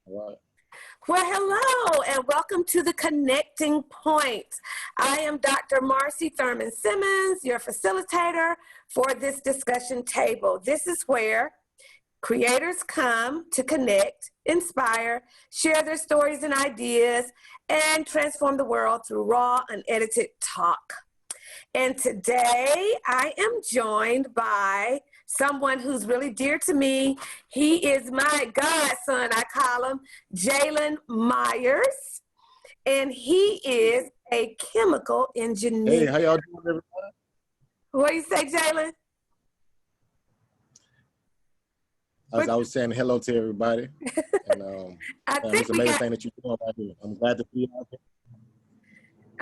All right. Well, hello, and welcome to the Connecting Point. I am Dr. Marcy Thurman Simmons, your facilitator for this discussion table. This is where creators come to connect, inspire, share their stories and ideas, and transform the world through raw, unedited talk. And today I am joined by someone who's really dear to me. He is my godson, I call him, Jaylin Myers. And he is a chemical engineer. Hey, how y'all doing, everybody? What do you say, Jaylin? As I was saying hello to everybody. And it's an amazing thing that you're doing right here. I'm glad to be out here.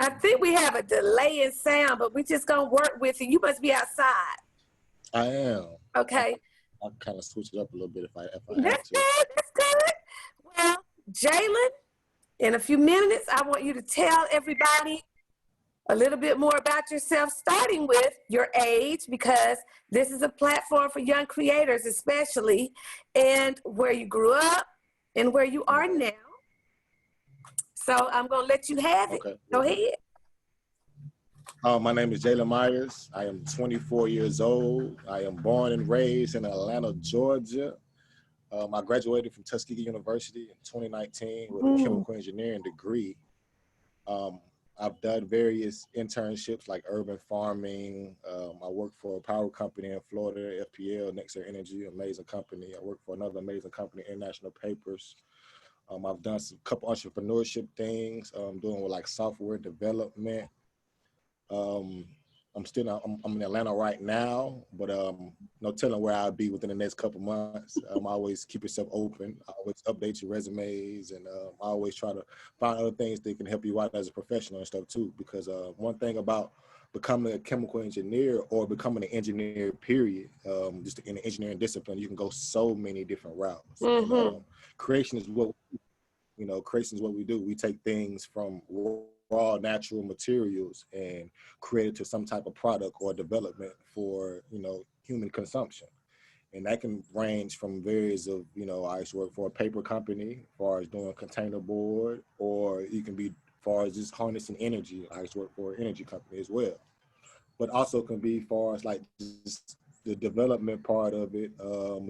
I think we have a delay in sound, but we're just going to work with it. You must be outside. I am. Okay. I'll kind of switch it up a little bit if I have That's to. good. That's good. Well, Jaylin, in a few minutes, I want you to tell everybody a little bit more about yourself, starting with your age, because this is a platform for young creators especially, and where you grew up and where you are now. So I'm going to let you have it. Okay. Go ahead. My name is Jaylin Myers. I am 24 years old. I am born and raised in Atlanta, Georgia. I graduated from Tuskegee University in 2019 with a chemical engineering degree. I've done various internships like urban farming. I worked for a power company in Florida, FPL, Nexair Energy, amazing company. I worked for another amazing company, International Papers. I've done a couple entrepreneurship things, doing with like software development. I'm in Atlanta right now, but no telling where I'll be within the next couple months. Always keep yourself open. I always update your resumes, and I always try to find other things that can help you out as a professional and stuff too. Because one thing about becoming a chemical engineer or becoming an engineer, period, just in the engineering discipline, you can go so many different routes. And, creation is what we do. We take things from raw natural materials and create it to some type of product or development for, human consumption. And that can range from various of, I used to work for a paper company as far as doing container board, or you can be as far as just harnessing energy. I used to work for an energy company as well. But also can be as far as like just the development part of it,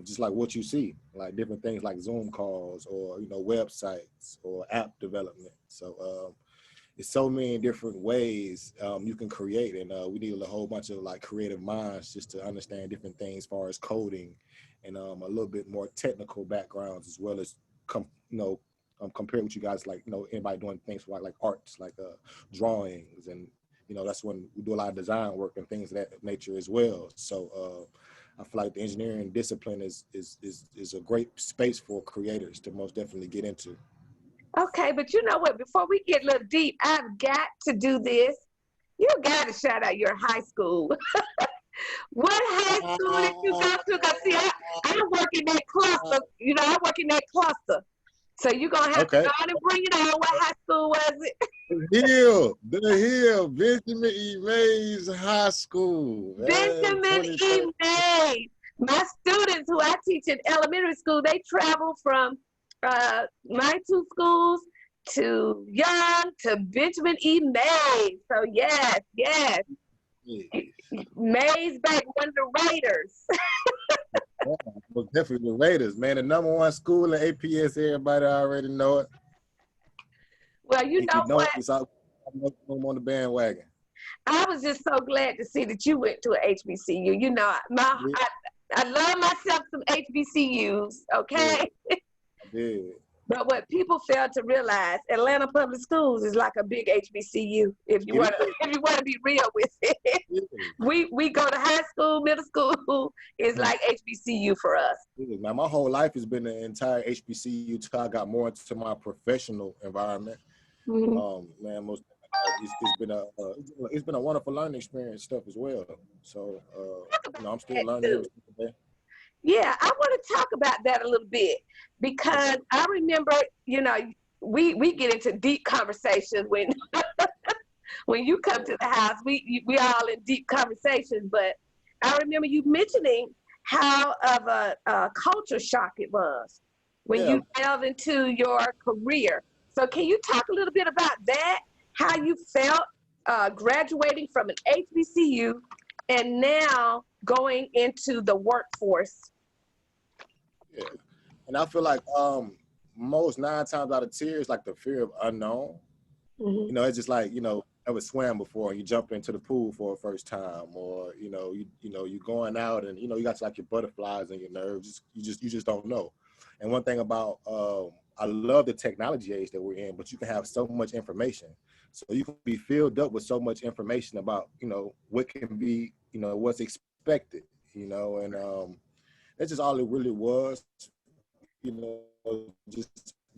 just like what you see, like different things like Zoom calls or, websites or app development. So it's so many different ways you can create, and we need a whole bunch of like creative minds just to understand different things as far as coding and a little bit more technical backgrounds, as well as compare with you guys, like, anybody doing things like arts, like drawings, and that's when we do a lot of design work and things of that nature as well. So I feel like the engineering discipline is a great space for creators to most definitely get into. Okay, but you know what? Before we get a little deep, I've got to do this. You got to shout out your high school. What high school did you go to? Because, see, I work in that cluster. I work in that cluster. So you're going to have to go on and bring it on. What high school was it? The Hill, Benjamin E. Mays High School. Benjamin E. Mays. My students who I teach in elementary school, they travel from my two schools to Young to Benjamin E. Mays. So yes. Mays back, one of the Raiders. Well, definitely the Raiders, man. The number one school in APS, everybody already know it. Well, you know what? I'm on the bandwagon. I was just so glad to see that you went to a HBCU. I love myself some HBCUs, okay? I did. But what people fail to realize, Atlanta Public Schools is like a big HBCU. If you want to be real with it, we go to high school, middle school. It's like HBCU for us. Now, my whole life has been the entire HBCU till I got more into my professional environment. Man, it's been a wonderful learning experience stuff as well. So I'm still learning every single day. Yeah, I want to talk about that a little bit, because I remember, we get into deep conversations when when you come to the house. We all in deep conversations, but I remember you mentioning how of a culture shock it was when Yeah, you delve into your career. So can you talk a little bit about that? How you felt graduating from an HBCU and now going into the workforce? yeah. And I feel like most 9 times out of 10 is like the fear of unknown. Mm-hmm. It's just like, ever swam before and you jump into the pool for a first time, or you going out and you got like your butterflies and your nerves. You just don't know. And one thing about I love the technology age that we're in, but you can have so much information. So you can be filled up with so much information about, what can be, what's expected, and that's just all it really was,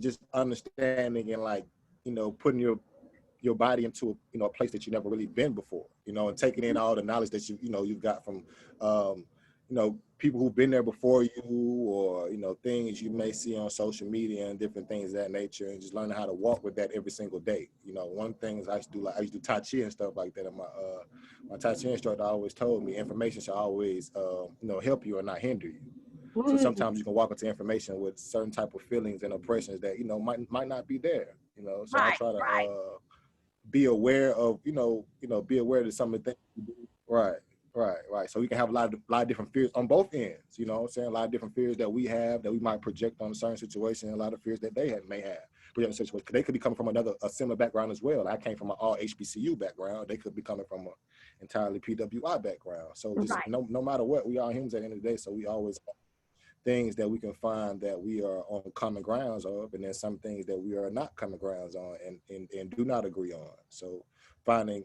just understanding and like, putting your body into a place that you never really been before, and taking in all the knowledge that you've got from people who've been there before you, or things you may see on social media and different things of that nature, and just learning how to walk with that every single day. One thing is I used to do Tai Chi and stuff like that, and my Tai Chi instructor always told me information should always help you or not hinder you. So Mm-hmm. sometimes you can walk into information with certain type of feelings and oppressions that might not be there. So I Right, try to right. be aware of, be aware that some of the things we do. Right, right. So we can have a lot of different fears on both ends, what I'm saying? A lot of different fears that we have that we might project on a certain situation, and a lot of fears that may have. Situation. They could be coming from a similar background as well. I came from an all HBCU background. They could be coming from an entirely PWI background. So just Right. no matter what, we are humans at the end of the day. So we always have things that we can find that we are on common grounds of, and then some things that we are not common grounds on and do not agree on. So finding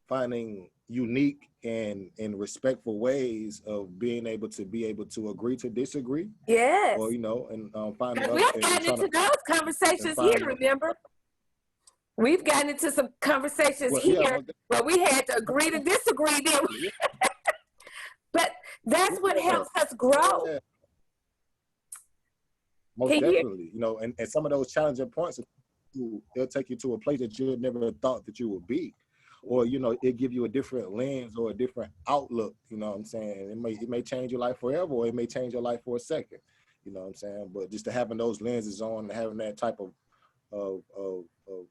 finding unique and respectful ways of being able to agree to disagree, or Yes. and finding Because other we've and gotten trying to into those and conversations here, find remember? We've gotten into some conversations well, yeah, here where we had to agree to disagree, didn't we? yeah, But that's what yeah, helps us grow. yeah, most Can you? definitely. And some of those challenging points, it'll take you to a place that you never thought that you would be, or it give you a different lens or a different outlook. What I'm saying? It may change your life forever, or it may change your life for a second. What I'm saying? But just to having those lenses on and having that type of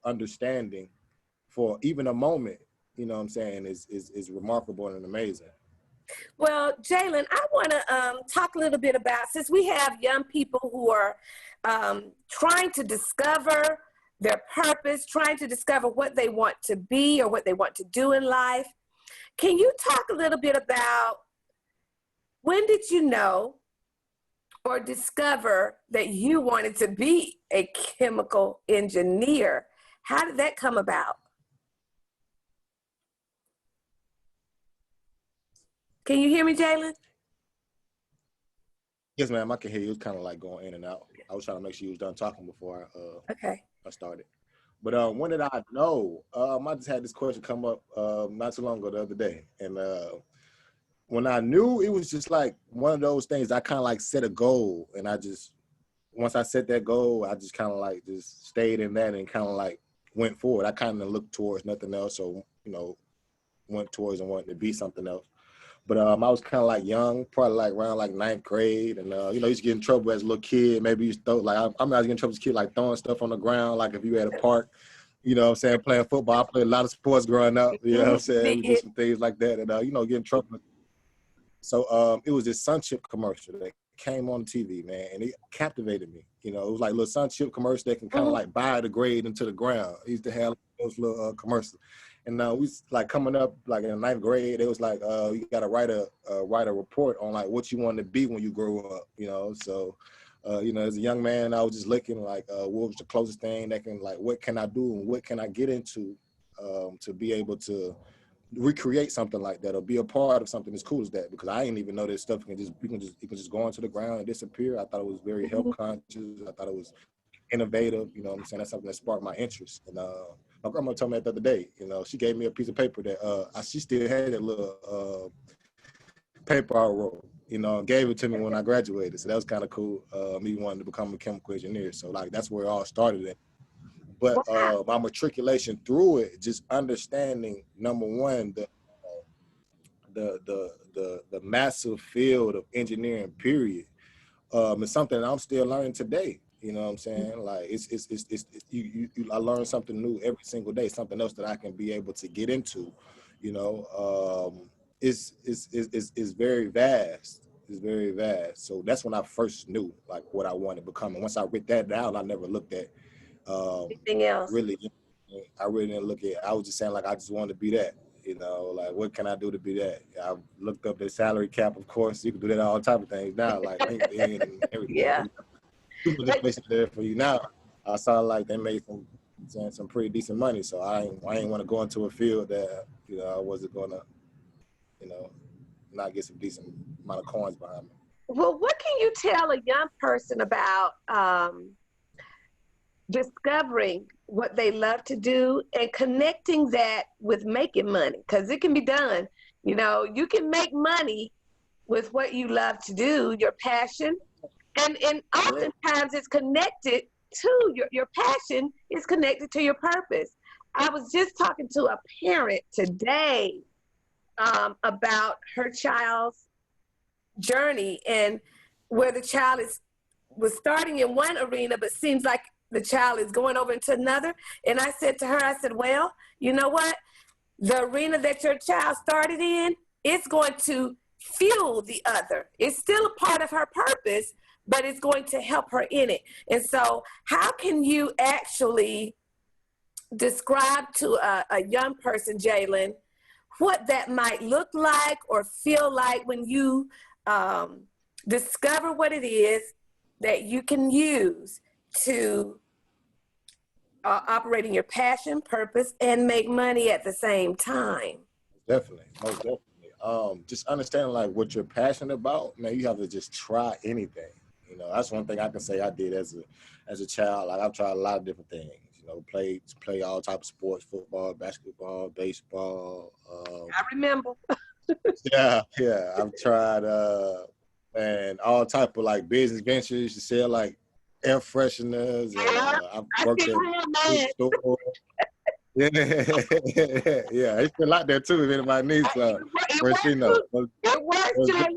understanding for even a moment, what I'm saying, is remarkable and amazing. Well, Jaylin, I want to talk a little bit about, since we have young people who are trying to discover their purpose, trying to discover what they want to be or what they want to do in life. Can you talk a little bit about, when did you know or discover that you wanted to be a chemical engineer? How did that come about? Can you hear me, Jaylin? Yes, ma'am. I can hear you. It's kind of like going in and out. I was trying to make sure you was done talking before Okay. I started. But when did I know? I just had this question come up not too long ago, the other day, and when I knew, it was just like one of those things. I kind of like set a goal, and once I set that goal, I just kind of like just stayed in that and kind of like went forward. I kind of looked towards nothing else, so went towards and wanted to be something else. But I was kind of like young, probably like around like ninth grade, and used to get in trouble as a little kid. Maybe you used to throw, like I was getting in trouble as a kid, like throwing stuff on the ground, like if you at a park, what I'm saying, playing football. I played a lot of sports growing up. You know what I'm saying? We did some things like that, and get in trouble. So it was this Sun Chip commercial that came on TV, man, and it captivated me. It was like a little Sun Chip commercial that can kind of like buy the grade into the ground. I used to have those little commercials. And we like coming up like in the ninth grade, it was like you got to write a report on like what you want to be when you grow up. So as a young man, I was just looking like what was the closest thing that can, like, what can I do and what can I get into to be able to recreate something like that or be a part of something as cool as that, because I didn't even know this stuff it can just go into the ground and disappear. I thought it was very health conscious. I thought it was innovative. What I'm saying? That's something that sparked my interest. And my grandma told me that the other day. She gave me a piece of paper that she still had that little paper I wrote. Gave it to me when I graduated. So that was kind of cool. Me wanting to become a chemical engineer. So like that's where it all started at. But my matriculation through it, just understanding, number one, the massive field of engineering, period, It's something that I'm still learning today. You know what I'm saying? Like I learn something new every single day, something else that I can be able to get into. You know, it's very vast. It's very vast. So that's when I first knew like what I wanted to become. And once I wrote that down, I never looked at Anything else? really. I really didn't look at. I was just saying like I just wanted to be that. You know, like what can I do to be that? I looked up the salary cap. Of course, you can do that all type of things now, like LinkedIn and everything. Yeah. Too much information there for you now. I saw like they made some pretty decent money, so I ain't want to go into a field that I wasn't gonna you know not get some decent amount of coins behind me. Well, what can you tell a young person about discovering what they love to do and connecting that with making money? Because it can be done. You know, you can make money with what you love to do, your passion, and oftentimes it's connected to your passion is connected to your purpose. I was just talking to a parent today about her child's journey and where the child was starting in one arena, but seems like the child is going over into another. And I said to her, I said, well, you know what? The arena that your child started in, it's going to fuel the other. It's still a part of her purpose, but it's going to help her in it. And so how can you actually describe to a young person, Jaylin, what that might look like or feel like when you discover what it is that you can use to operate in your passion, purpose, and make money at the same time? Definitely, most definitely. Just understanding like what you're passionate about, man. You have to just try anything. You know, that's one thing I can say I did as a child. Like I've tried a lot of different things. You know, play all type of sports, football, basketball, baseball. I remember. Yeah. I've tried and all type of like business ventures to sell like air fresheners, and I've worked at food store. Yeah, yeah, it's still out there too. If anybody needs some, It you know. works, Jay.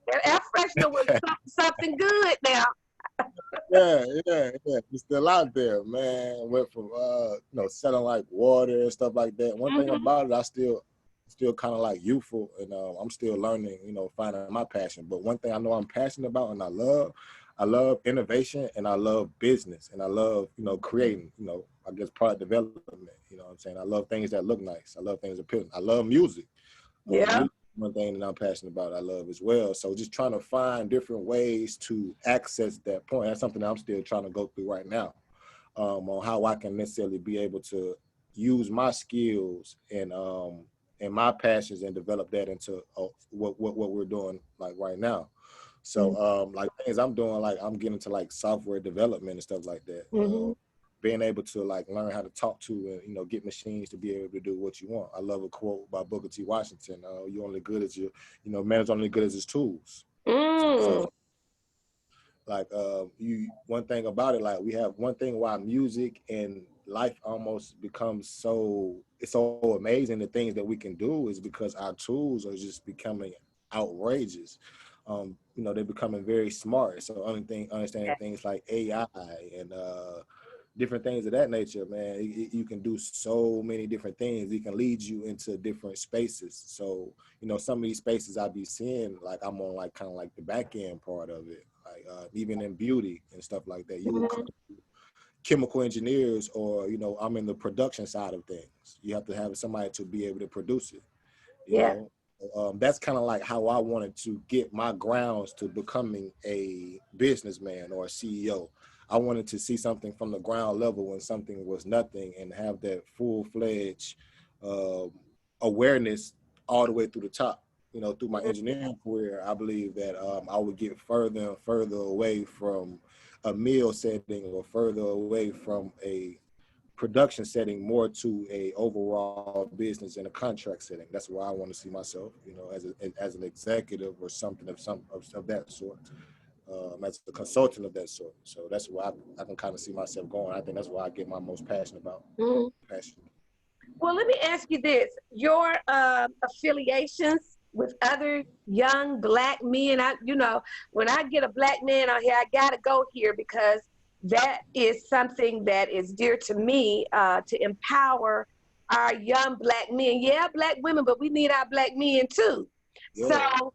That air freshener was something good now. Yeah. It's still out there, man. Went from selling like water and stuff like that. One thing about it, I still kind of like youthful, and I'm still learning, finding my passion. But one thing I know I'm passionate about and I love innovation, and I love business, and I love, creating, I guess product development, you know what I'm saying? I love things that look nice. I love things appealing. I love music. Yeah. Music, one thing that I'm passionate about, I love as well. So just trying to find different ways to access that point. That's something that I'm still trying to go through right now, on how I can necessarily be able to use my skills and my passions and develop that into what we're doing like right now. So like things I'm doing, like I'm getting into like software development and stuff like that. Being able to like learn how to talk to and get machines to be able to do what you want. I love a quote by Booker T. Washington. You're only good as man's only good as his tools. So like one thing about it, like we have one thing why music and life almost becomes so amazing. The things that we can do is because our tools are just becoming outrageous. They're becoming very smart. So understanding things like AI and different things of that nature, man. You can do so many different things. It can lead you into different spaces. So, some of these spaces I be seeing, like I'm on like kind of like the back end part of it, like even in beauty and stuff like that. You will come to chemical engineers, or I'm in the production side of things. You have to have somebody to be able to produce it. You know, that's kind of like how I wanted to get my grounds to becoming a businessman or a CEO. I wanted to see something from the ground level when something was nothing, and have that full-fledged awareness all the way through the top. Through my engineering career, I believe that I would get further and further away from a mill setting, or further away from a production setting, more to a overall business and a contract setting. That's where I want to see myself, as an executive or something of that sort. As a consultant of that sort. So that's where I can kind of see myself going. I think that's why I get my most passionate about. Well, let me ask you this. Your affiliations, with other young Black men. When I get a Black man on here, I gotta go here because that is something that is dear to me, to empower our young Black men. Yeah, Black women, but we need our Black men too. Yeah. So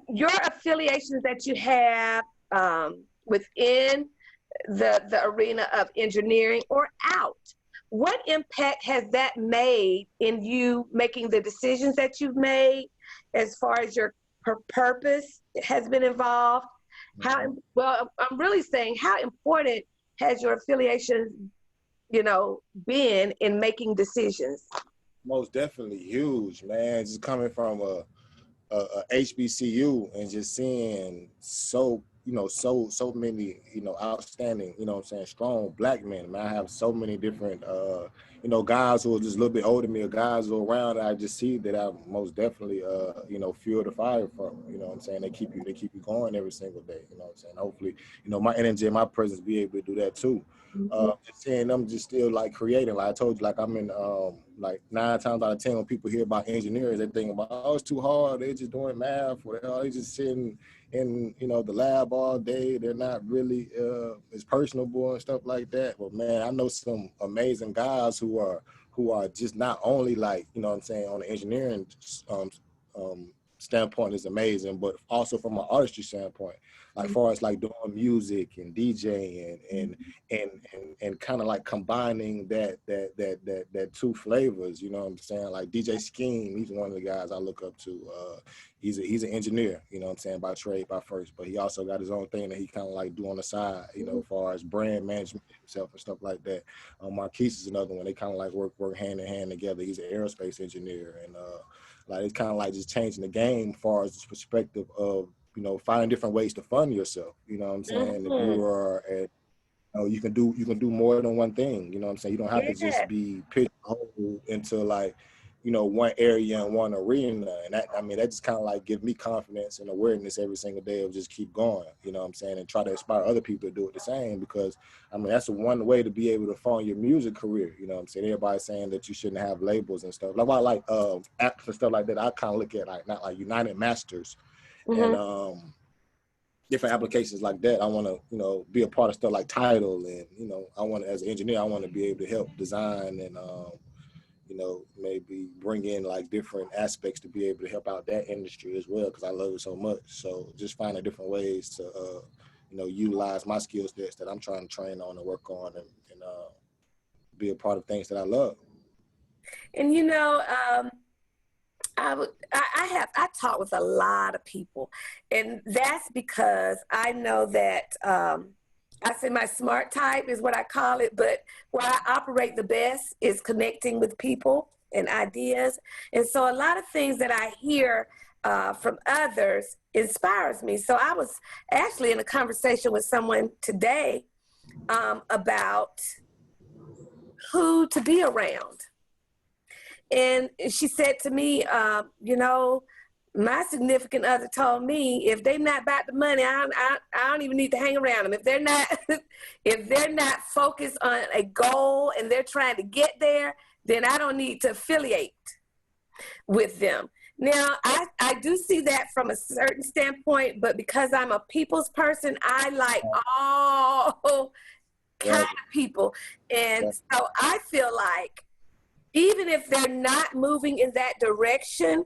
your affiliations that you have within the arena of engineering or out, what impact has that made in you making the decisions that you've made as far as your purpose has been involved? Well, I'm really saying, how important has your affiliation, been in making decisions? Most definitely huge, man. Just coming from a HBCU and just seeing so many outstanding, strong Black men. Man, I have so many different guys who are just a little bit older than me, or guys who are around that I just see that I most definitely fuel the fire from. They keep you going every single day. Hopefully, my energy and my presence be able to do that too. Just seeing them just still like creating, like I told you, like I'm in like 9 times out of 10 when people hear about engineers, they think about, oh, it's too hard, they're just doing math, or they just sitting in the lab all day, they're not really as personable and stuff like that. But man, I know some amazing guys who are just not only like on the engineering standpoint is amazing, but also from an artistry standpoint, like far as like doing music and DJing and kind of like combining that two flavors, like DJ Scheme, he's one of the guys I look up to. He's an engineer, by trade, by first, but he also got his own thing that he kind of like do on the side, as far as brand management himself and stuff like that. Marquise is another one. They kind of like work hand in hand together. He's an aerospace engineer, and like it's kind of like just changing the game as far as this perspective of finding different ways to fund yourself. If you are you can do more than one thing. You don't have to just be pigeonholed into like one area and one arena. And that just kind of like give me confidence and awareness every single day of just keep going, and try to inspire other people to do it the same, because that's the one way to be able to fund your music career. Everybody's saying that you shouldn't have labels and stuff. Like, apps and stuff like that, I kind of look at like not like United Masters and different applications like that. I want to be a part of stuff like Tidal, and I want to, as an engineer, I want to be able to help design and maybe bring in like different aspects to be able to help out that industry as well, because I love it so much. So just finding different ways to utilize my skill sets that I'm trying to train on and work on, and be a part of things that I love. And I talk with a lot of people, and that's because I know that I say my smart type is what I call it, but where I operate the best is connecting with people and ideas. And so a lot of things that I hear from others inspires me. So I was actually in a conversation with someone today about who to be around. And she said to me, my significant other told me, if they're not about the money, I don't even need to hang around them. If they're not focused on a goal and they're trying to get there, then I don't need to affiliate with them. Now, I do see that from a certain standpoint, but because I'm a people's person, I like all kind of people. And so I feel like even if they're not moving in that direction,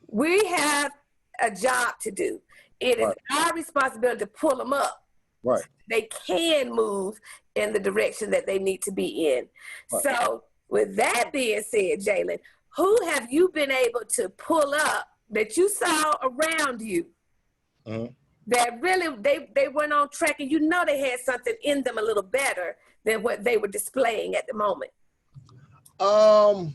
we have a job to do. It is our responsibility to pull them up. Right. They can move in the direction that they need to be in. Right. So with that being said, Jaylin, who have you been able to pull up that you saw around you that really they went on track, and they had something in them a little better than what they were displaying at the moment? I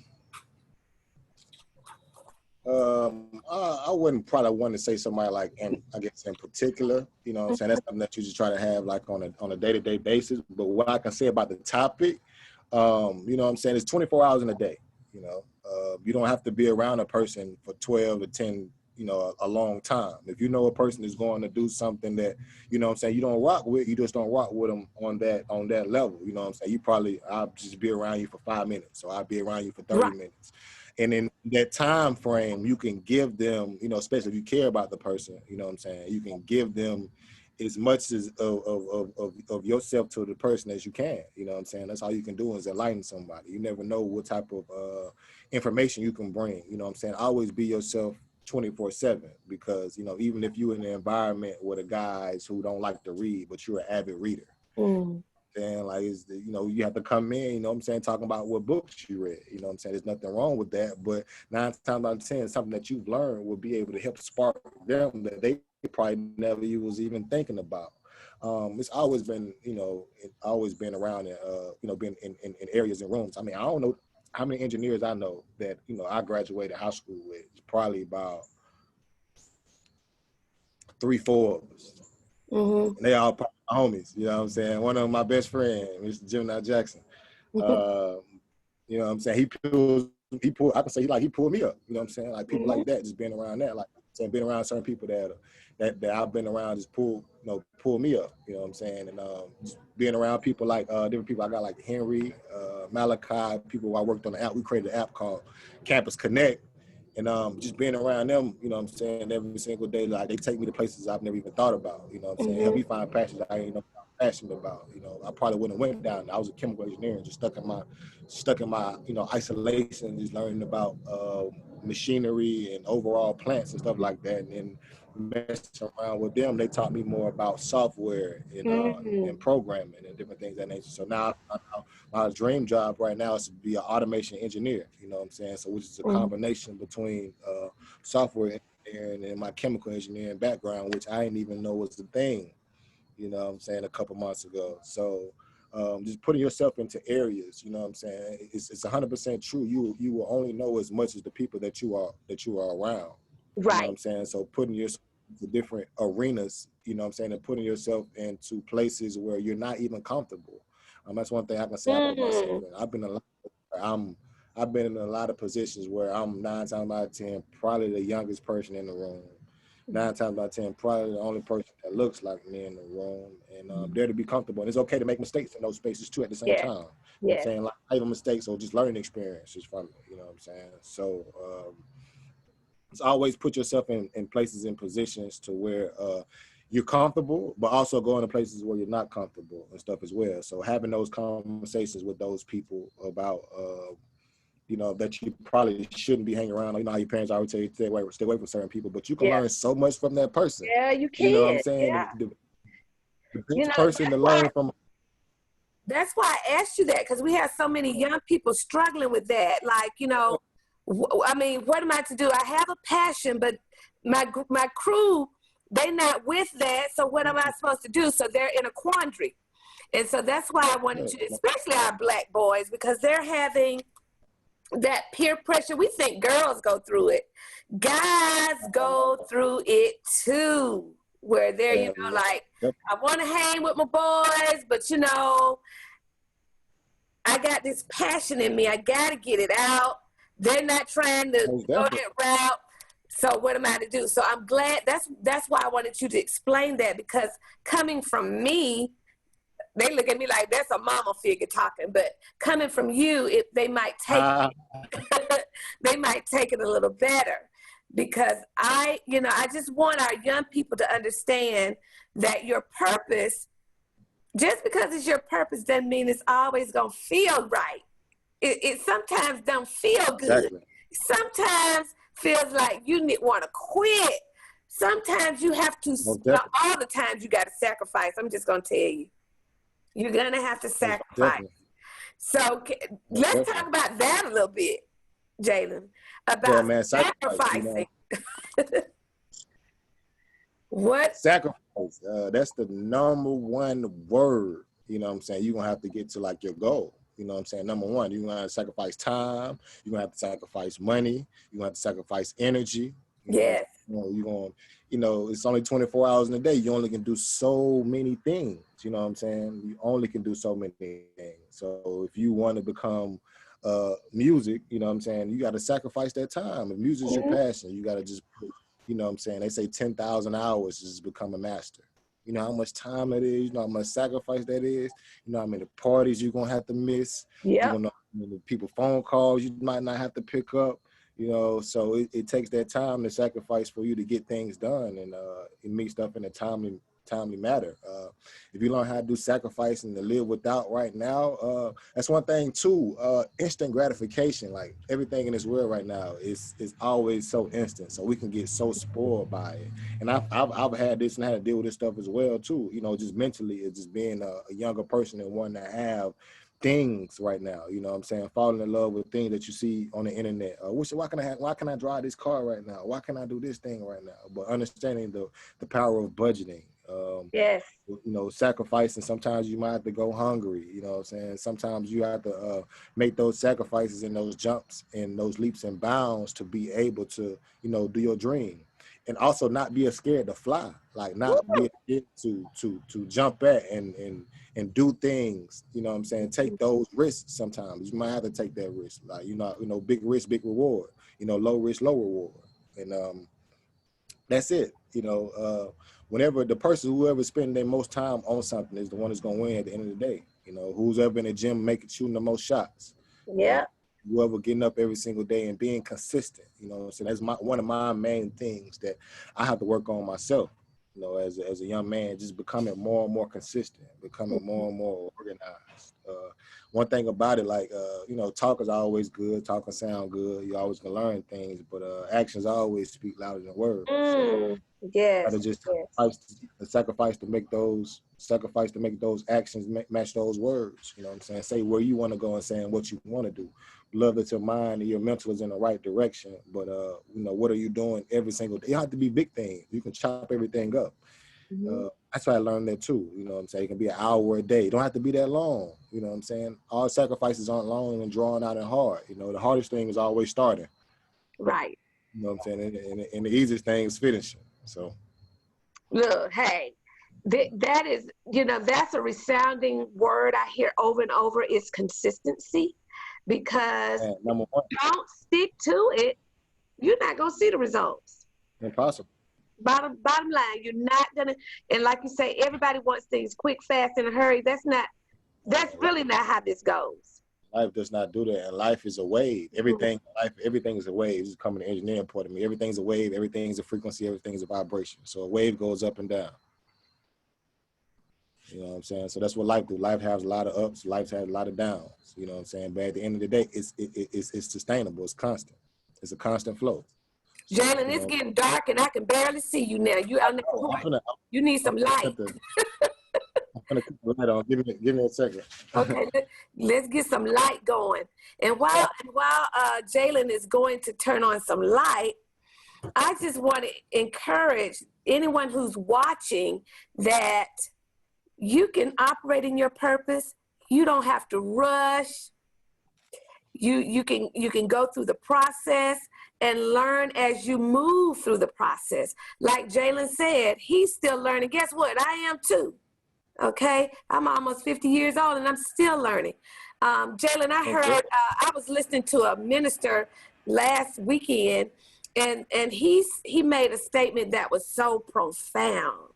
wouldn't probably want to say somebody like, I guess in particular, that's something that you just try to have like on a day-to-day basis. But what I can say about the topic, it's 24 hours in a day. You don't have to be around a person for 12 to 10, a long time. If a person is going to do something that, you don't rock with, you just don't rock with them on that level. You probably, I'll just be around you for 5 minutes, or I'll be around you for 30 minutes. And in that time frame, you can give them, especially if you care about the person, you know what I'm saying? You can give them as much as of yourself to the person as you can, you know what I'm saying? That's all you can do is enlighten somebody. You never know what type of information you can bring, you know what I'm saying? Always be yourself 24/7, because, even if you're in an environment with the guys who don't like to read, but you're an avid reader, and like, you have to come in, talking about what books you read, there's nothing wrong with that, but 9 times out of 10, something that you've learned will be able to help spark them that they probably never you was even thinking about. It's always been, around, been in areas and rooms. I mean, I don't know how many engineers I know that, I graduated high school with. It's probably about 3-4 of us. And they all homies, you know what I'm saying? One of them, my best friend, Mr. Jim Jackson. You know what I'm saying? I can say he pulled me up, you know what I'm saying? Like people like that, just being around that, like being around certain people that I've been around, just pull me up, you know what I'm saying? And just being around people like different people I got, like Henry, Malachi, people who I worked on the app. We created an app called Campus Connect. And just being around them, you know what I'm saying, every single day, like they take me to places I've never even thought about, you know what I'm saying, help me find passions I ain't know passionate about, I probably wouldn't have went down. I was a chemical engineer and just stuck in my, isolation, just learning about machinery and overall plants and stuff like that. And then messing around with them, they taught me more about software and programming and different things of that nature. So now my dream job right now is to be an automation engineer, you know what I'm saying? So which is a combination between software engineering and my chemical engineering background, which I didn't even know was the thing, you know what I'm saying, a couple months ago. So just putting yourself into areas, you know what I'm saying, it's 100% true. You will only know as much as the people that you are around. You know what I'm saying? So putting yourself into different arenas, you know what I'm saying, and putting yourself into places where you're not even comfortable. That's one thing I can say about myself. I've been in a lot of positions where I'm 9 times out of 10 probably the youngest person in the room. 9 times out of 10 probably the only person that looks like me in the room, and there to be comfortable. And it's okay to make mistakes in those spaces too at the same time. You know what I'm saying, like even mistakes or just learning experiences from it, you know what I'm saying? So it's always put yourself in places and positions to where you're comfortable, but also going to places where you're not comfortable and stuff as well. So having those conversations with those people about that you probably shouldn't be hanging around. You know how your parents always tell you stay away from certain people, but you can learn so much from that person. Yeah, you can. You know what I'm saying? Yeah. The best person to learn from. That's why I asked you that, because we have so many young people struggling with that. Like, I mean, what am I to do? I have a passion, but my crew, they not with that. So what am I supposed to do? So they're in a quandary. And so that's why I wanted to, especially our Black boys, because they're having that peer pressure. We think girls go through it. Guys go through it too, where they're, like, I want to hang with my boys, but I got this passion in me. I got to get it out. They're not trying to go that route. So what am I to do? So I'm glad. That's why I wanted you to explain that, because coming from me, they look at me like that's a mama figure talking, but coming from you, they might take they might take it a little better, because I just want our young people to understand that your purpose, just because it's your purpose doesn't mean it's always gonna feel right. It sometimes don't feel good. Exactly. Sometimes feels like you want to quit. Sometimes you have to, all the times you got to sacrifice. I'm just gonna tell you. You're going to have to sacrifice. So let's talk about that a little bit, Jaylin, about sacrificing. What? Sacrifice. That's the number one word, you know what I'm saying? You're going to have to get to like your goal. You know what I'm saying? Number one, you're going to have to sacrifice time. You're going to have to sacrifice money. You're going to have to sacrifice energy. Yes. You're going to, it's only 24 hours in a day. You only can do so many things. You know what I'm saying? You only can do so many things. So if you want to become music, you know what I'm saying, you got to sacrifice that time. If music's your passion, you got to just, you know what I'm saying, they say 10,000 hours is become a master. You know how much time that is. You know how much sacrifice that is. You know how many parties you're gonna have to miss. You're Yep. gonna know how many people phone calls you might not have to pick up. You know, so it takes that time to sacrifice for you to get things done, and it makes stuff in a timely matter. If you learn how to do sacrifice and to live without right now, that's one thing too. Instant gratification, like everything in this world right now is always so instant, so we can get so spoiled by it. And I've had this and had to deal with this stuff as well too. You know, just mentally, it's just being a younger person and wanting to have things right now. You know what I'm saying? Falling in love with things that you see on the internet. Why can I drive this car right now? Why can I do this thing right now? But understanding the power of budgeting. Yes. You know, sacrificing. Sometimes you might have to go hungry. You know what I'm saying? Sometimes you have to make those sacrifices and those jumps and those leaps and bounds to be able to, you know, do your dream. And also not be scared to fly, like not be scared to jump at and do things. You know what I'm saying? Take those risks. Sometimes you might have to take that risk. Like big risk, big reward. You know, low risk, low reward. And that's it. You know, whenever whoever spending their most time on something is the one that's gonna win at the end of the day. You know, who's ever in the gym shooting the most shots. Yeah. Whoever getting up every single day and being consistent. You know, so that's one of my main things that I have to work on myself. You know, as a young man, just becoming more and more consistent, becoming more and more organized. One thing about it, like you know, talk is always good. Talking sound good. You always can learn things, but actions always speak louder than words. So Yes. gotta just Yes. sacrifice to make those actions match those words. You know what I'm saying? Say where you want to go and saying what you want to do. Love that your mind and your mental is in the right direction. But you know, what are you doing every single day? You don't have to be big things. You can chop everything up. That's why I learned that too. You know what I'm saying? It can be an hour a day. It don't have to be that long. You know what I'm saying? All sacrifices aren't long and drawn out and hard. You know, the hardest thing is always starting. Right. You know what I'm saying? And the easiest thing is finishing. So Look, hey, that is, you know, that's a resounding word I hear over and over is consistency, because number one, don't stick to it, you're not going to see the results. impossible. Bottom line, you're not going to, and like you say, everybody wants things quick, fast, in a hurry. That's really not how this goes. Life does not do that, and life is a wave. Everything is a wave. This is coming to engineering part of me. Everything's a wave. Everything's a frequency. Everything's a vibration. So a wave goes up and down. You know what I'm saying? So that's what life do. Life has a lot of ups. Life has a lot of downs. You know what I'm saying? But at the end of the day, it's sustainable. It's constant. It's a constant flow. So, Jaylin, it's getting dark and I can barely see you now. You on that point. You need some light. I'm gonna put the light on. Give me a second. Okay, let's get some light going. And while Jaylin is going to turn on some light, I just want to encourage anyone who's watching that you can operate in your purpose. You don't have to rush. You can go through the process and learn as you move through the process. Like Jaylin said, he's still learning. Guess what? I am too. Okay, I'm almost 50 years old and I'm still learning. Jaylin, I heard, I was listening to a minister last weekend, and he made a statement that was so profound.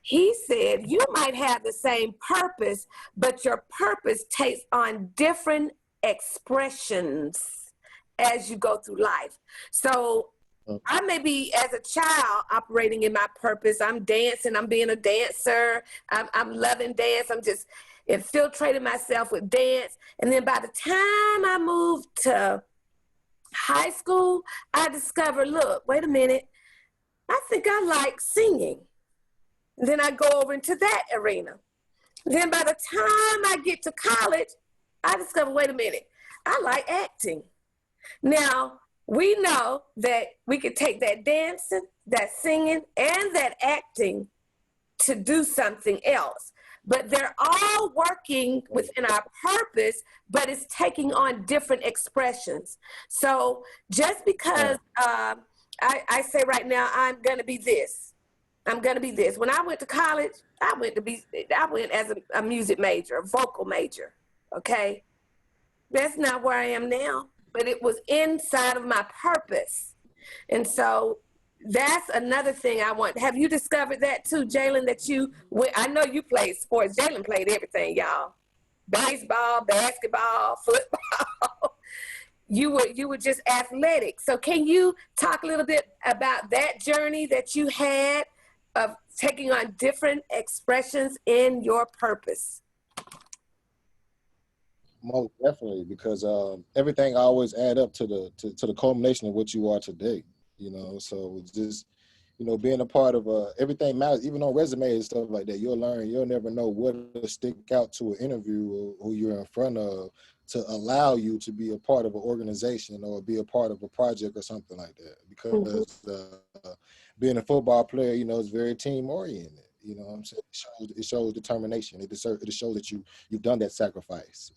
He said, you might have the same purpose, but your purpose takes on different expressions as you go through life. So I may be, as a child, operating in my purpose. I'm dancing. I'm being a dancer. I'm loving dance. I'm just infiltrating myself with dance. And then by the time I moved to high school, I discovered, look, wait a minute. I think I like singing. And then I go over into that arena. Then by the time I get to college, I discover, wait a minute, I like acting. Now, we know that we could take that dancing, that singing, and that acting to do something else. But they're all working within our purpose, but it's taking on different expressions. So just because I say right now, I'm going to be this. I'm going to be this. When I went to college, I went as a music major, a vocal major, okay? That's not where I am now. But it was inside of my purpose. And so that's another thing I want. Have you discovered that too, Jaylin, that I know you played sports. Jaylin played everything, y'all. Baseball, basketball, football. You were just athletic. So can you talk a little bit about that journey that you had of taking on different expressions in your purpose? Most definitely, because everything always add up to the culmination of what you are today. So just being a part of everything matters, even on resumes and stuff like that. You'll learn. You'll never know what to stick out to an interview or who you're in front of to allow you to be a part of an organization or be a part of a project or something like that. Because being a football player, is very team oriented. You know what I'm saying? It shows determination. It shows that you've done that sacrifice.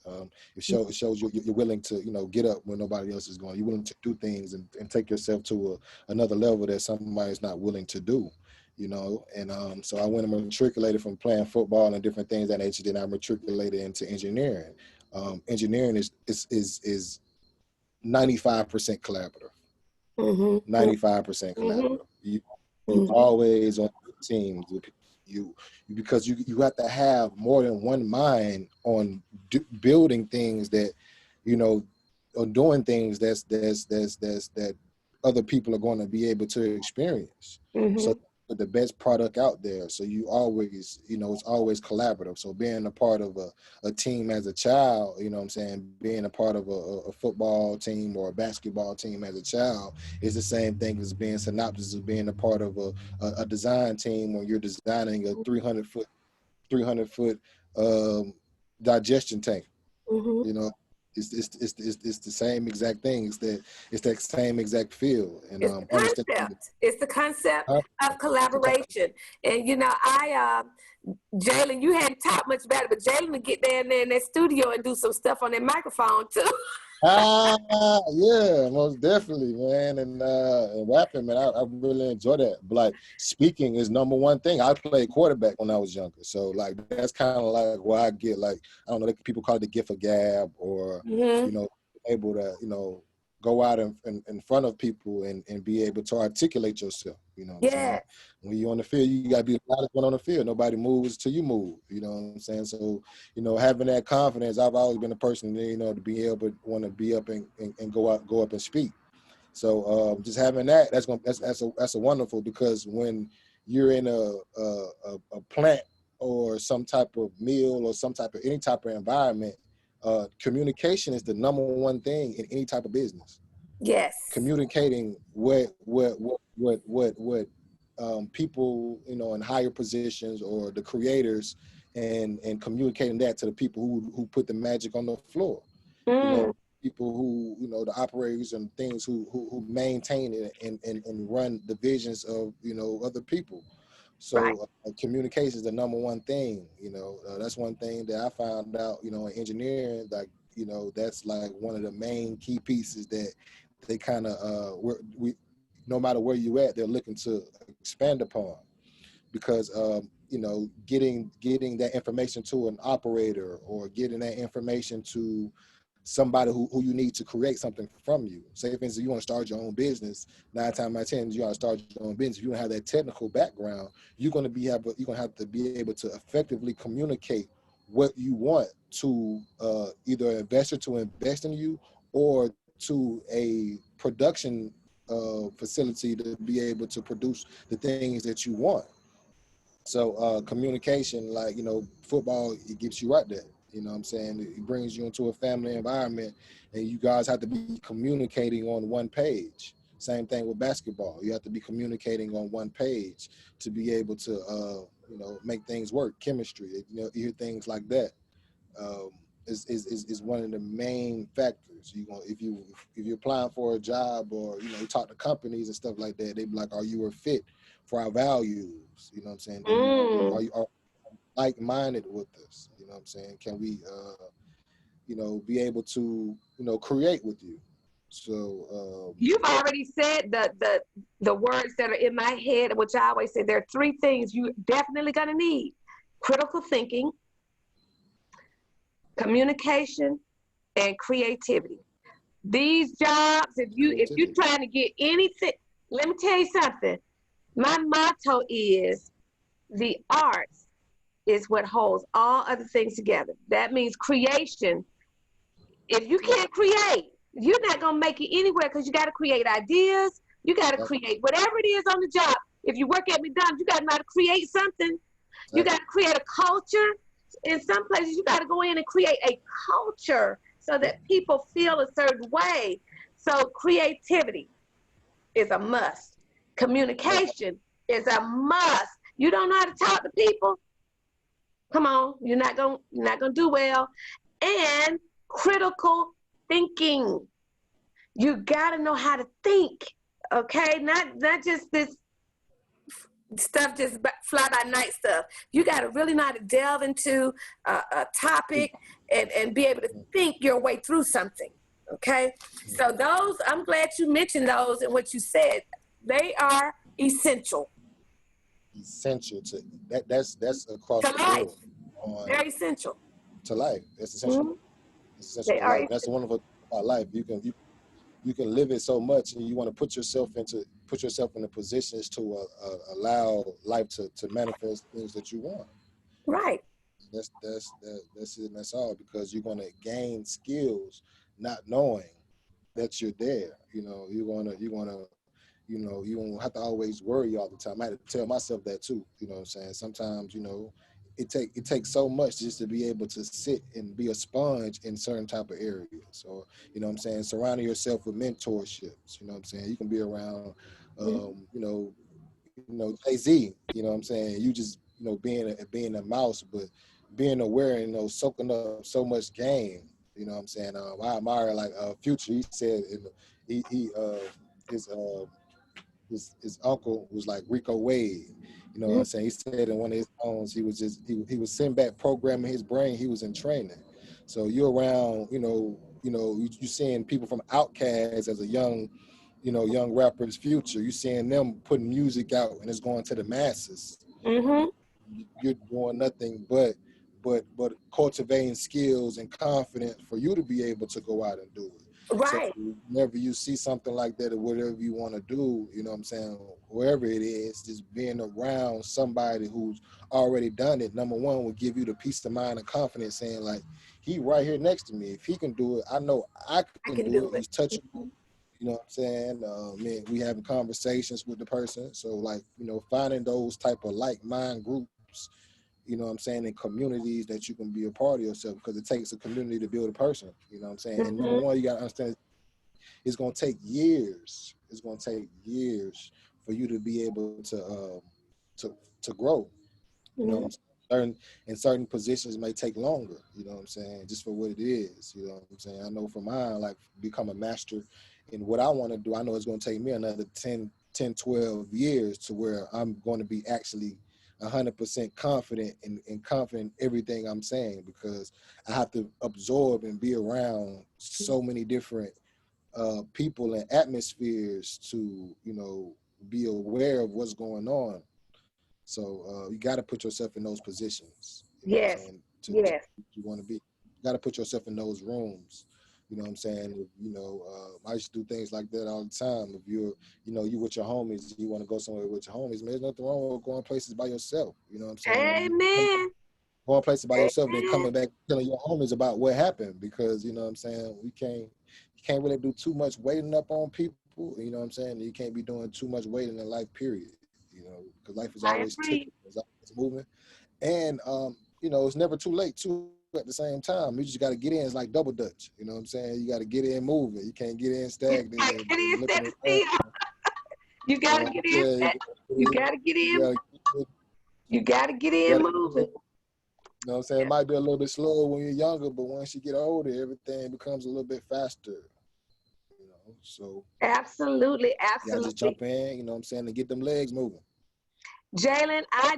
It shows you're willing to, get up when nobody else is going. You're willing to do things and take yourself to another level that somebody's not willing to do. And so I went and matriculated from playing football and different things that nature. Then I matriculated into engineering. Engineering is 95% collaborative. 95% collaborative. You always on teams with you because you have to have more than one mind on building things that or doing things that other people are going to be able to experience. So the best product out there. So you always, it's always collaborative. So being a part of a team as a child, being a part of a football team or a basketball team as a child is the same thing as being synopsis of being a part of a design team when you're designing a 300 foot digestion tank. It's the same exact thing. It's that same exact feel. And it's the concept of collaboration. And Jaylin, you hadn't talked much about it, but Jaylin would get down there in that studio and do some stuff on that microphone too. Yeah, most definitely, man. And rapping, man, I really enjoy that. But like speaking is number one thing. I played quarterback when I was younger, so like that's kind of like where I get like I don't know, like people call it the gift of gab, or able to go out in front of people and be able to articulate yourself. What I'm saying? When you're on the field, you gotta be the loudest one on the field. Nobody moves till you move. You know what I'm saying? So, having that confidence, I've always been a person, to be able to want to be up and go up and speak. So just having that's a wonderful, because when you're in a plant or some type of meal or any type of environment, communication is the number one thing in any type of business. Yes. Communicating what people, in higher positions or the creators, and communicating that to the people who put the magic on the floor. People who, the operators and things who maintain it and run the visions of, other people. So communication is the number one thing. That's one thing that I found out, in engineering, like, that's like one of the main key pieces that they kind of, no matter where you at, they're looking to expand upon, because, getting that information to an operator, or getting that information to somebody who you need to create something from you. Say, for instance, you want to start your own business. 9 times out of 10, you want to start your own business. If you don't have that technical background, you're going to have to be able to effectively communicate what you want to either an investor to invest in you, or to a production facility to be able to produce the things that you want. So communication, like, football, it gets you right there. You know what I'm saying? It brings you into a family environment, and you guys have to be communicating on one page. Same thing with basketball. You have to be communicating on one page to be able to, make things work. Chemistry, you hear things like that. Is one of the main factors. If you're applying for a job, or you talk to companies and stuff like that, they be like, "Are you a fit for our values?" You know what I'm saying? Are you like-minded with us? You know what I'm saying? Can we, be able to, create with you? So you've already said the words that are in my head, which I always say there are 3 things you're definitely gonna need: critical thinking, communication, and creativity. These jobs, if you're trying to get anything, let me tell you something. My motto is the arts is what holds all other things together. That means creation. If you can't create, you're not going to make it anywhere because you got to create ideas. You got to create whatever it is on the job. If you work at McDonald's, you got to know how to create something. You got to create a culture. In some places, you got to go in and create a culture so that people feel a certain way. So creativity is a must. Communication is a must. You don't know how to talk to people? Come on, you're not gonna do well. And critical thinking. You gotta know how to think, okay? Not just this stuff, just fly by night stuff. You gotta really know how to delve into a topic and be able to think your way through something, okay? So those, I'm glad you mentioned those and what you said. They are essential. Essential to that's across To the life. board. They're essential. To life. That's essential. Mm-hmm. It's essential to life. That's the wonderful thing about life. You can live it so much, and you want to put yourself in the positions to allow life to manifest things that you want. Right. That's it. And that's all, because you're going to gain skills not knowing that you're there. You know, you don't have to always worry all the time. I had to tell myself that too. You know what I'm saying? Sometimes, it takes so much just to be able to sit and be a sponge in certain type of areas. Or, you know what I'm saying, surrounding yourself with mentorships. You know what I'm saying? You can be around Jay-Z, you know what I'm saying? You just, being a mouse, but being aware and, soaking up so much game. You know what I'm saying? I admire like Future. He said his uncle was like Rico Wade. You know what I'm saying? He said in one of his songs, he was sitting back programming his brain. He was in training. So you're around, you seeing people from Outkast as a young rapper's Future. You seeing them putting music out and it's going to the masses. Mm-hmm. You're doing nothing but cultivating skills and confidence for you to be able to go out and do it. Right. So whenever you see something like that or whatever you want to do, you know what I'm saying, wherever it is, just being around somebody who's already done it, number one, will give you the peace of mind and confidence, saying like, he right here next to me. If he can do it, I know I can do it. He's touchable. You know what I'm saying? Man, we having conversations with the person. So like, finding those type of like-mind groups, you know what I'm saying, in communities that you can be a part of yourself, because it takes a community to build a person. You know what I'm saying? And number one, you got to understand, it's going to take years. It's going to take years for you to be able to grow. You know what I'm saying? Certain positions may take longer, you know what I'm saying, just for what it is. You know what I'm saying? I know for mine, like, become a master in what I want to do, I know it's going to take me another 10, 12 years to where I'm going to be actually 100% confident and confident in everything I'm saying, because I have to absorb and be around so many different people and atmospheres to, be aware of what's going on. So you got to put yourself in those positions. You know what I'm saying? To you want to be. You got to put yourself in those rooms. You know what I'm saying? I used to do things like that all the time. If you with your homies, you want to go somewhere with your homies, man, there's nothing wrong with going places by yourself. You know what I'm saying? Amen. Going places by yourself, then coming back telling your homies about what happened, because, you know what I'm saying, you can't really do too much waiting up on people. You know what I'm saying? You can't be doing too much waiting in life, period. Because life is always ticking, it's always moving. And, it's never too late, too, at the same time. You just got to get in. It's like double dutch. You know what I'm saying? You got to get in moving. You can't get in stagnated. You got to get in. You got to get in. You got to get in moving. You know what I'm saying? It might be a little bit slower when you're younger, but once you get older, everything becomes a little bit faster. So absolutely. Yeah, just jump in, you know what I'm saying, and get them legs moving. Jaylin, I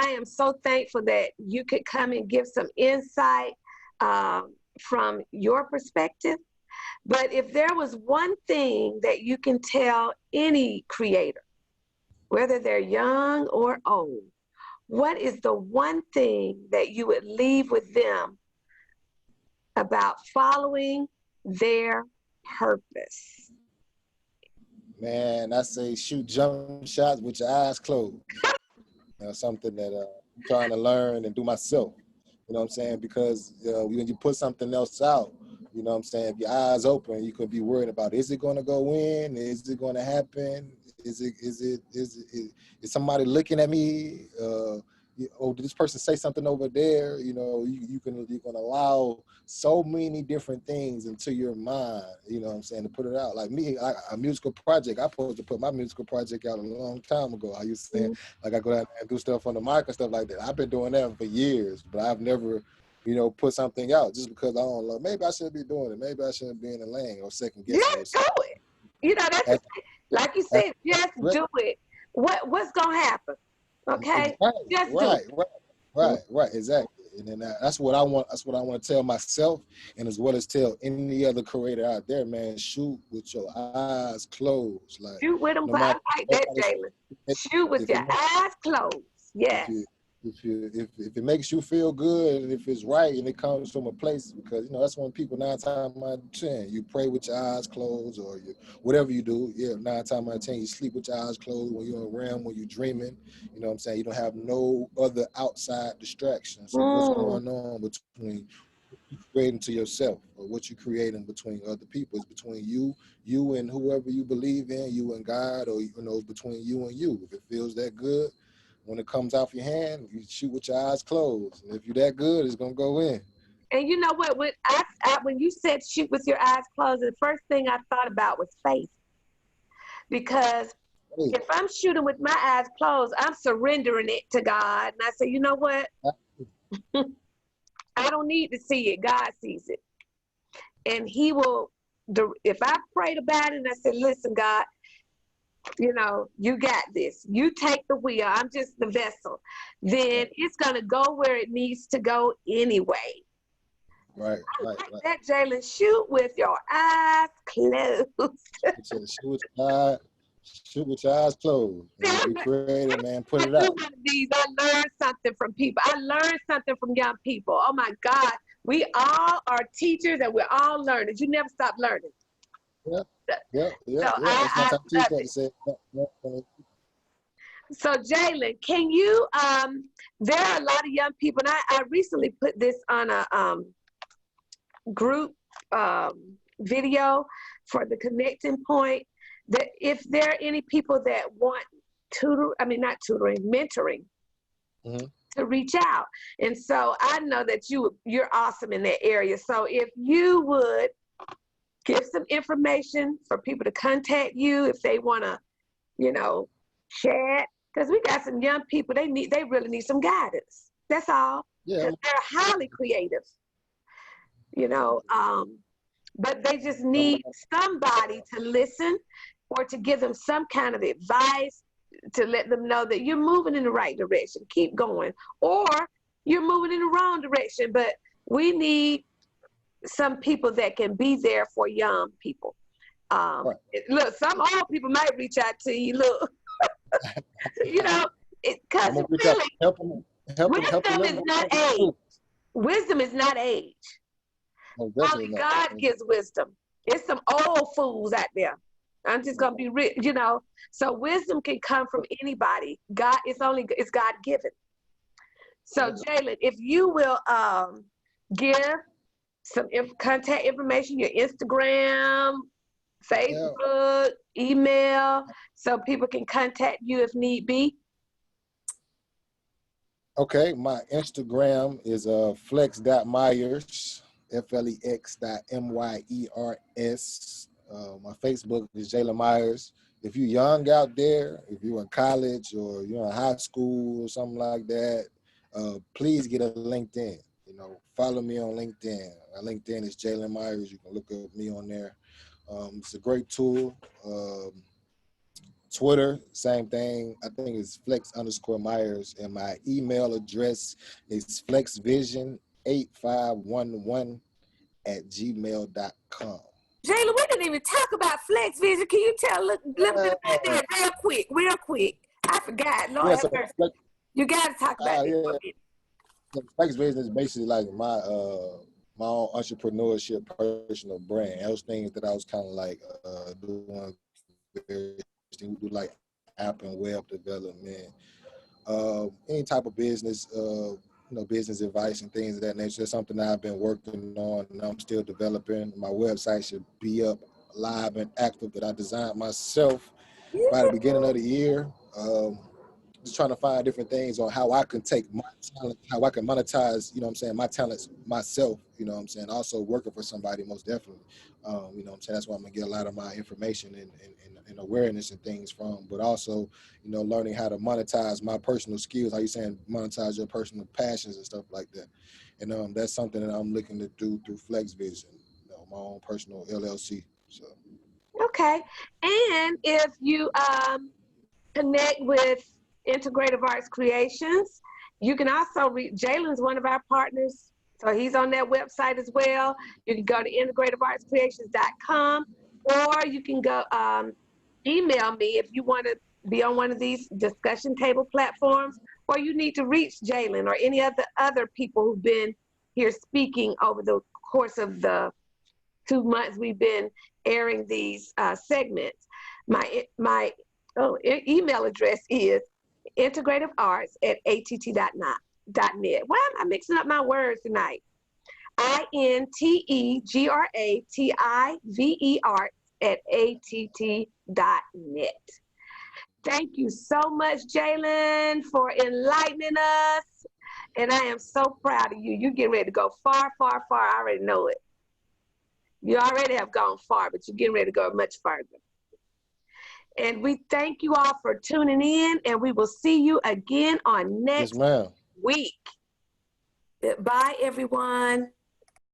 am so thankful that you could come and give some insight from your perspective. But if there was one thing that you can tell any creator, whether they're young or old, what is the one thing that you would leave with them about following their purpose? Man, I say shoot jump shots with your eyes closed. Something that I'm trying to learn and do myself. You know what I'm saying? Because when you put something else out, you know what I'm saying, if your eyes open, you could be worried about, is it going to go in? Is it going to happen? Is somebody looking at me? Did this person say something over there? You can allow so many different things into your mind, you know what I'm saying, to put it out. Like me, a musical project, I supposed to put my musical project out a long time ago. How you saying, like I go out and do stuff on the mic and stuff like that. I've been doing that for years, but I've never, put something out just because I don't know. Maybe I shouldn't be doing it. Maybe I shouldn't be in the lane or second guessing Just do yourself. it. That's like you said, just Right, do it. What's gonna happen? Okay, just do right, exactly. And then that's what I want. That's what I want to tell myself, and as well as tell any other creator out there, man. Shoot with your eyes closed, like shoot with them. no I matter. like that, Jaylin. Shoot with If your it makes, eyes closed. if Yes. you if it makes you feel good and if it's right and it comes from a place, because that's when people 9 times out of 10 you pray with your eyes closed, or whatever you do. 9 times out of 10 you sleep with your eyes closed when you're in REM, when you're dreaming. You know what I'm saying? You don't have no other outside distractions. So what's going on between you creating to yourself, or what you're creating between other people? Is between you and whoever you believe in, you and God, or it's between you and you. If it feels that good, when it comes off your hand, you shoot with your eyes closed. And if you're that good, it's gonna go in. And you know what? When you said shoot with your eyes closed, the first thing I thought about was faith. Because if I'm shooting with my eyes closed, I'm surrendering it to God. And I say, you know what? I don't need to see it. God sees it. And he will, if I prayed about it and I said, listen, God, you got this. You take the wheel. I'm just the vessel. Then it's going to go where it needs to go anyway. Right. That, Jaylin, shoot with your eyes closed. Shoot with your eyes closed. And if you create it, man, put it out. One of these, I learned something from people. I learned something from young people. Oh my God. We all are teachers and we're all learners. You never stop learning. Yeah. So It's not time to teach that to say. So Jaylin, can you, there are a lot of young people, and I recently put this on a group video for the connecting point, that if there are any people that want mentoring, to reach out. And so I know that you're awesome in that area. So if you would give some information for people to contact you if they want to, chat, because we got some young people, they really need some guidance. That's all. Yeah. They're highly creative, but they just need somebody to listen or to give them some kind of advice, to let them know that you're moving in the right direction, keep going, or you're moving in the wrong direction. But we need some people that can be there for young people. Look, some old people might reach out to you. Look, because really, wisdom is not age. Wisdom is not age. Only God gives wisdom. It's some old fools out there. I'm just gonna be rich, So wisdom can come from anybody. It's God given. So Jaylin, if you will give some contact information, your Instagram, Facebook, email, so people can contact you if need be. Okay, my Instagram is flex.myers, flex.myers. My Facebook is Jaylin Myers. If you're young out there, if you're in college or you're in high school or something like that, please get a LinkedIn. Follow me on LinkedIn. My LinkedIn is Jaylin Myers. You can look up me on there. It's a great tool. Twitter, same thing. I think it's flex_Myers. And my email address is flexvision8511@gmail.com. Jaylin, we didn't even talk about Flex Vision. Can you tell a little bit about that real quick? I forgot. Lord have mercy. You got to talk about it. Flex Vision is basically like my own entrepreneurship personal brand. Those things that I was kind of like doing We do like app and web development, any type of business, business advice and things of that nature. That's something that I've been working on and I'm still developing. My website should be up live and active that I designed myself by the beginning of the year. Just trying to find different things on how I can take my talent, how I can monetize, my talents myself, also working for somebody most definitely. That's why I'm gonna get a lot of my information and awareness and things from, but also, learning how to monetize my personal skills, how you saying monetize your personal passions and stuff like that. And that's something that I'm looking to do through Flex Vision, my own personal LLC. So. Okay. And if you connect with Integrative Arts Creations, you can also read, Jaylin's one of our partners, so he's on that website as well. You can go to integrativeartscreations.com, or you can go email me if you want to be on one of these discussion table platforms, or you need to reach Jaylin or any of the other people who've been here speaking over the course of the 2 months we've been airing these segments. My email address is integrativearts@att.net. Why am I mixing up my words tonight? integrativearts@att.net. Thank you so much, Jaylin, for enlightening us. And I am so proud of you. You're getting ready to go far, far, far. I already know it. You already have gone far, but you're getting ready to go much further. And we thank you all for tuning in, and we will see you again on next week. Bye, everyone.